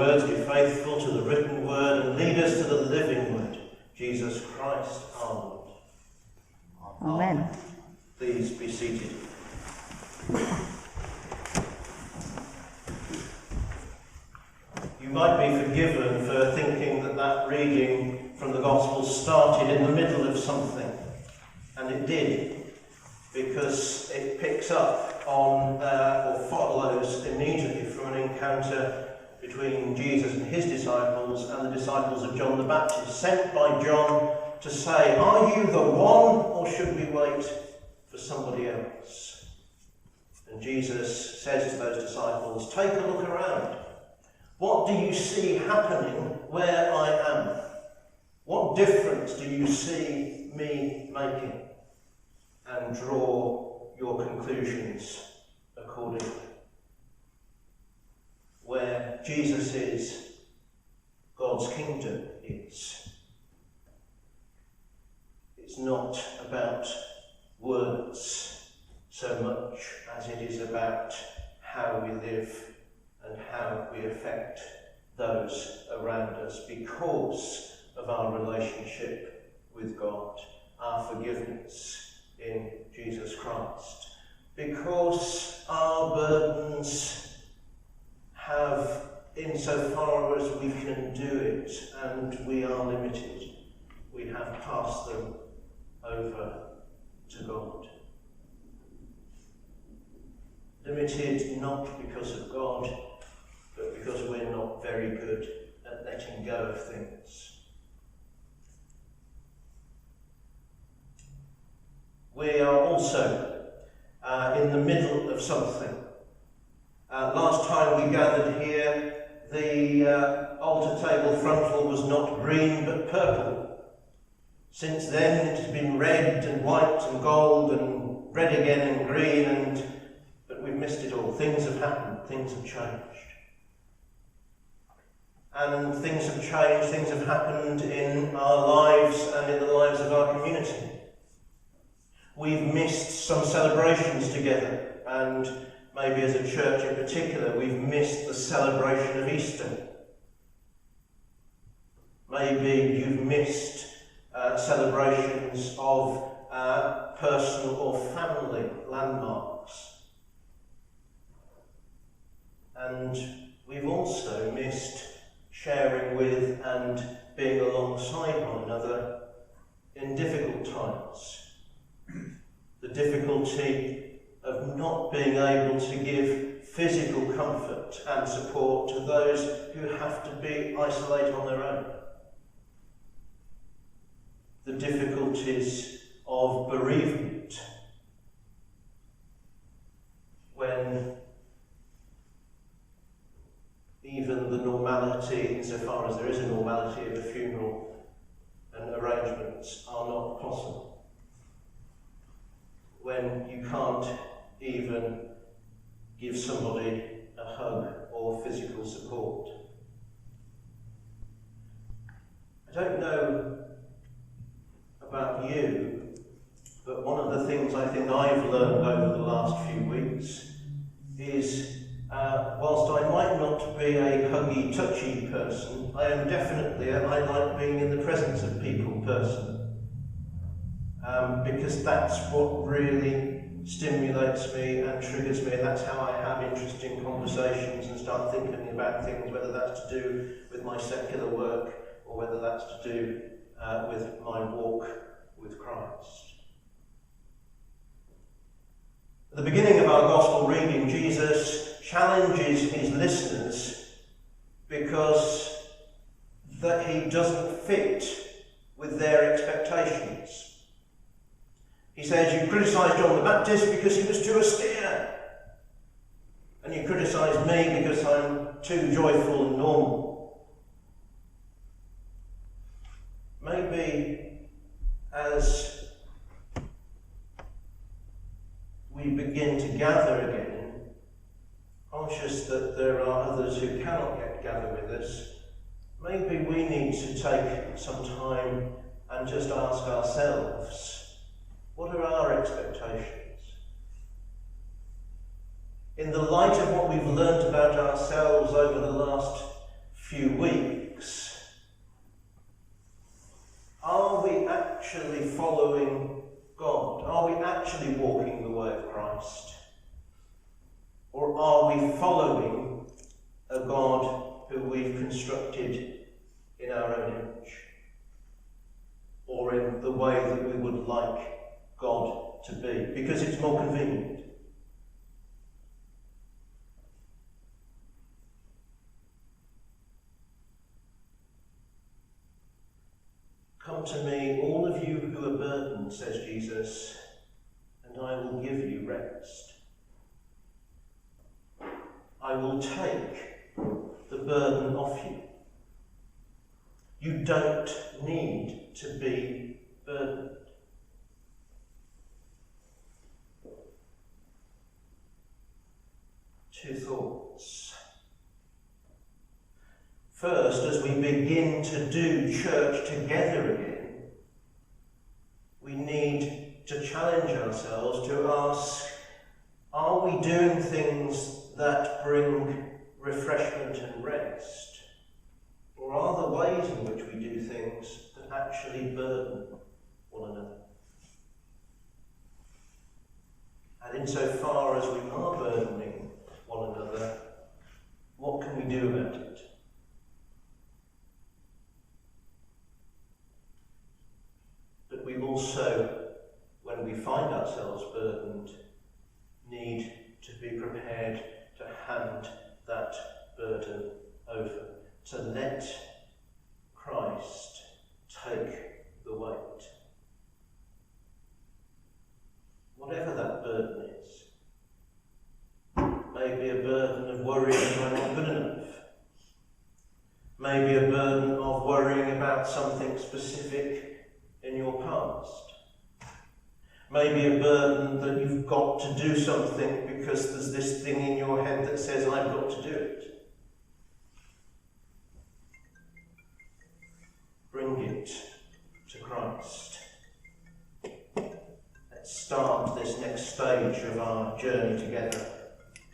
words, be faithful to the written word, and lead us to the living word, Jesus Christ our Lord. Amen. Please be seated. You might be forgiven for thinking that reading from the Gospel started in the middle of something, and it did, because it picks up on or follows immediately from an encounter between Jesus and his disciples and the disciples of John the Baptist, sent by John to say, "Are you the one, or should we wait for somebody else?" And Jesus says to those disciples, "Take a look around. What do you see happening where I am? What difference do you see me making? And draw your conclusions accordingly." Where Jesus is, God's kingdom is. It's not about words so much as it is about how we live and how we affect those around us because of our relationship with God, our forgiveness in Jesus Christ, because our burdens have, insofar as we can do it, and we are limited, we have passed them over to God. Limited not because of God, but because we're not very good at letting go of things. We are also in the middle of something. Last time we gathered here, the altar table frontal was not green but purple. Since then it has been red and white and gold and red again and green, but we've missed it all. Things have happened, things have changed. And things have changed, things have happened in our lives and in the lives of our community. We've missed some celebrations together, and maybe as a church in particular, we've missed the celebration of Easter. Maybe you've missed celebrations of personal or family landmarks. And we've also missed sharing with and being alongside one another in difficult times. The difficulty of not being able to give physical comfort and support to those who have to be isolated on their own. The difficulties of bereavement, when even the normality, insofar as there is a normality of a funeral and arrangements, are not possible. When you can't even give somebody a hug or physical support. I don't know about you, but one of the things I think I've learned over the last few weeks is whilst I might not be a huggy, touchy person, I am definitely I like being in the presence of people person. Because that's what really stimulates me and triggers me, and that's how I have interesting conversations and start thinking about things, whether that's to do with my secular work or whether that's to do with my walk with Christ. At the beginning of our Gospel reading, Jesus challenges his listeners because that he doesn't fit with their expectations. He says, "You criticised John the Baptist because he was too austere. And you criticise me because I'm too joyful and normal." Maybe as we begin to gather again, conscious that there are others who cannot yet gather with us, maybe we need to take some time and just ask ourselves, what are our expectations? In the light of what we've learnt about ourselves over the last few weeks, are we actually following God? Are we actually walking the way of Christ? Or are we following a God who we've constructed in our own image? Or in the way that we would like God to be, because it's more convenient? Come to me, all of you who are burdened, says Jesus, and I will give you rest. I will take the burden off you. You don't need to be burdened. Two thoughts. First, as we begin to do church together again, we need to challenge ourselves to ask, are we doing things that bring refreshment and rest? Or are there ways in which we do things that actually burden one another? And insofar as we are burdening one another, what can we do about it? But we also, when we find ourselves burdened, need to be prepared to hand that burden over, to let Christ take the weight. Whatever that burden is. Maybe a burden of worrying that I'm not good enough. Maybe a burden of worrying about something specific in your past. Maybe a burden that you've got to do something because there's this thing in your head that says, I've got to do it. Bring it to Christ. Let's start this next stage of our journey together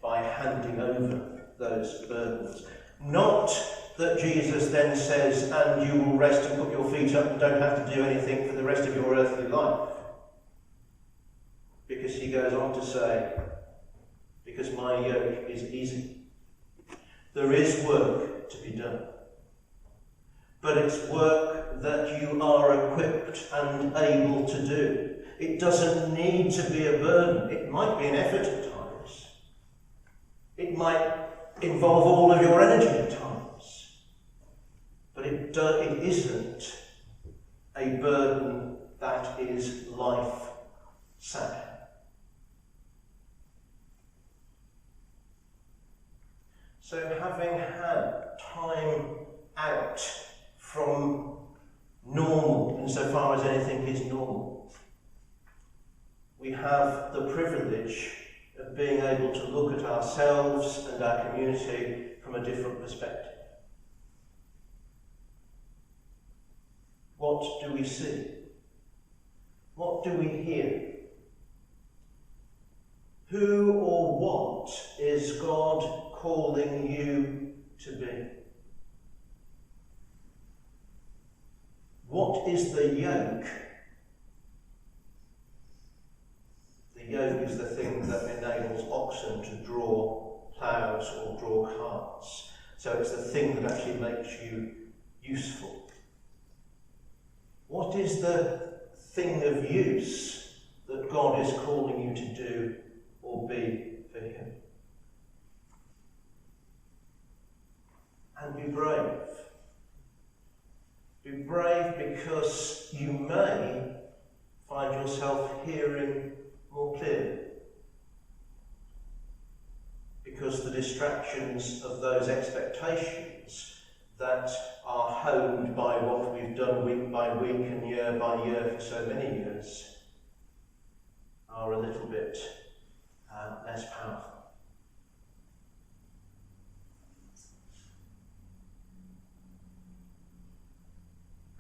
by handing over those burdens. Not that Jesus then says, and you will rest and put your feet up and don't have to do anything for the rest of your earthly life. Because he goes on to say, because my yoke is easy. There is work to be done. But it's work that you are equipped and able to do. It doesn't need to be a burden. It might be an effort at times. It might involve all of your energy at times. But it isn't a burden that is life-sad. So having had time out from normal, insofar as anything is normal, we have the privilege of being able to look at ourselves and our community from a different perspective. What do we see? What do we hear? Who or what is God calling you to be? What is the yoke? The yoke is the thing that enables oxen to draw ploughs or draw carts. So it's the thing that actually makes you useful. What is the thing of use that God is calling you to do or be for him? And be brave. Be brave because you may find yourself hearing more clearly. Because the distractions of those expectations that are honed by what we've done week by week and year by year for so many years are a little bit less powerful.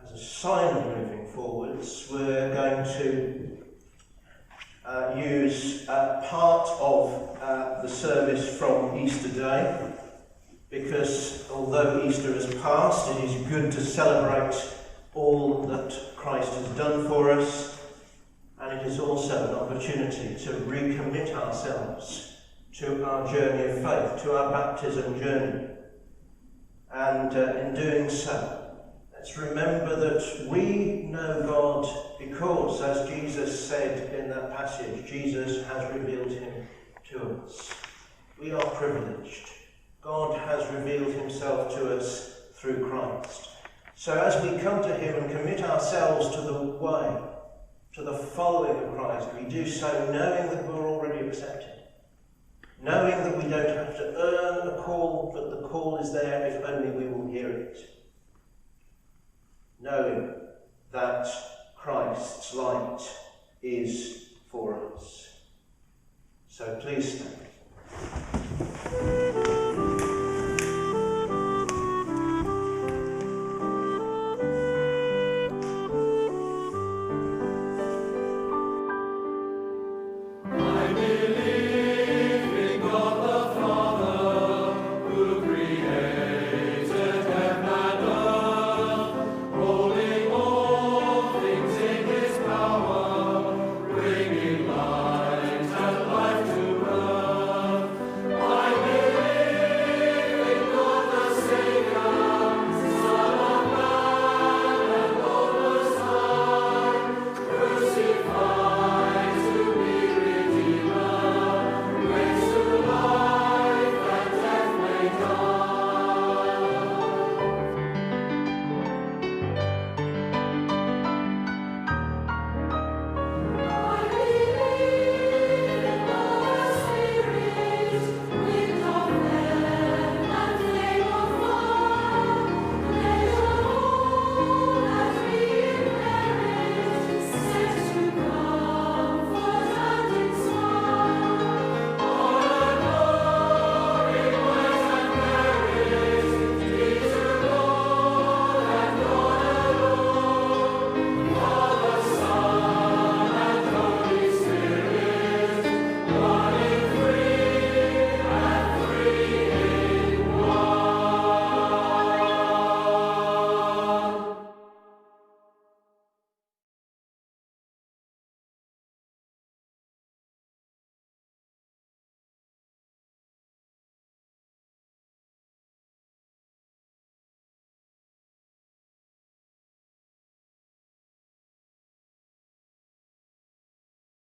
As a sign of moving forwards, we're going to use part of the service from Easter Day because although Easter has passed, it is good to celebrate all that Christ has done for us, and it is also an opportunity to recommit ourselves to our journey of faith, to our baptism journey. And in doing so, let's remember that we know God because, as Jesus said in that passage, Jesus has revealed him to us. We are privileged. God has revealed himself to us through Christ. So as we come to him and commit ourselves to the way, to the following of Christ, we do so knowing that we're already accepted. Knowing that we don't have to earn a call, but the call is there if only we will hear it. Knowing that Christ's light is for us. So please stand.